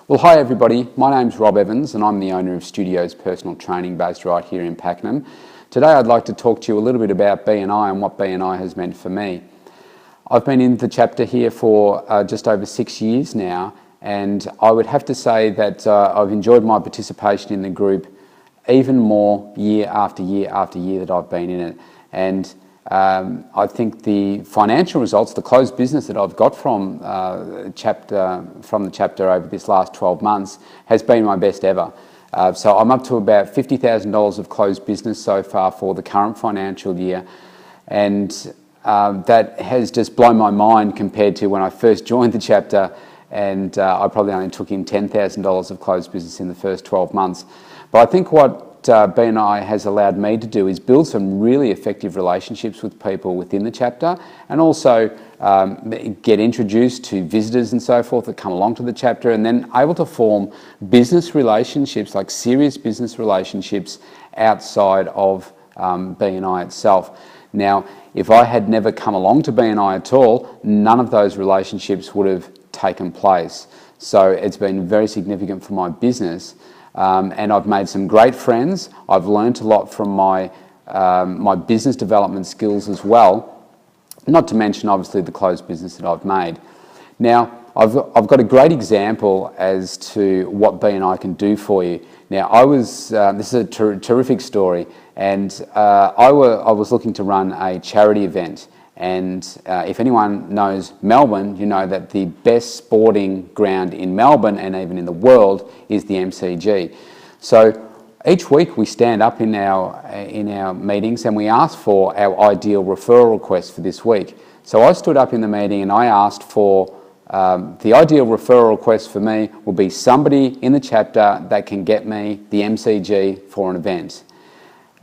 Well, hi everybody, my name's Rob Evans and I'm the owner of Studios Personal Training based right here in Pakenham. Today I'd like to talk to you a little bit about BNI and what BNI has meant for me. I've been in the chapter here for just over 6 years now, and I would have to say that I've enjoyed my participation in the group even more year after year after year that I've been in it. And I think the financial results, the closed business that I've got from the chapter over this last 12 months has been my best ever. So I'm up to about $50,000 of closed business so far for the current financial year, and that has just blown my mind compared to when I first joined the chapter, and I probably only took in $10,000 of closed business in the first 12 months. But I think what BNI has allowed me to do is build some really effective relationships with people within the chapter, and also get introduced to visitors and so forth that come along to the chapter, and then able to form business relationships, like serious business relationships outside of BNI itself. Now, if I had never come along to BNI at all, none of those relationships would have taken place. So it's been very significant for my business. And I've made some great friends. I've learnt a lot from my business development skills as well, not to mention obviously the closed business that I've made. Now, I've got a great example as to what BNI can do for you. Now, this is a terrific story, and I was looking to run a charity event. And if anyone knows Melbourne, you know that the best sporting ground in Melbourne and even in the world is the MCG. So each week we stand up in our meetings and we ask for our ideal referral request for this week. So I stood up in the meeting and I asked for the ideal referral request for me will be somebody in the chapter that can get me the MCG for an event.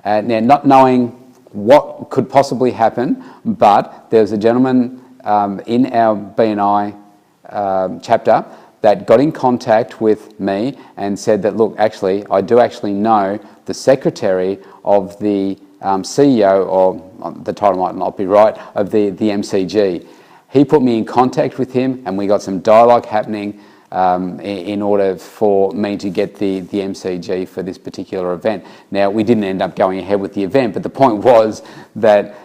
Now, not knowing what could possibly happen, but there's a gentleman in our BNI chapter that got in contact with me and said that, look, actually, I do actually know the secretary of the CEO, or the title might not be right, of the MCG. He put me in contact with him and we got some dialogue happening in order for me to get the MCG for this particular event. Now, we didn't end up going ahead with the event, but the point was that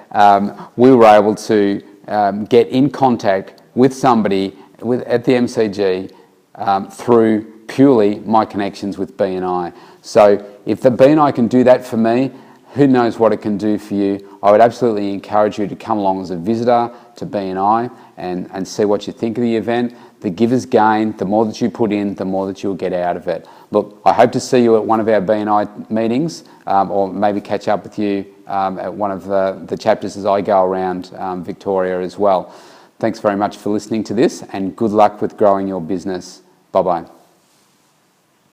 we were able to get in contact with somebody at the MCG through purely my connections with BNI. So if the BNI can do that for me, who knows what it can do for you. I would absolutely encourage you to come along as a visitor to BNI and see what you think of the event. The givers gain. The more that you put in, the more that you'll get out of it. Look, I hope to see you at one of our BNI meetings, or maybe catch up with you at one of the chapters as I go around Victoria as well. Thanks very much for listening to this, and good luck with growing your business. Bye-bye.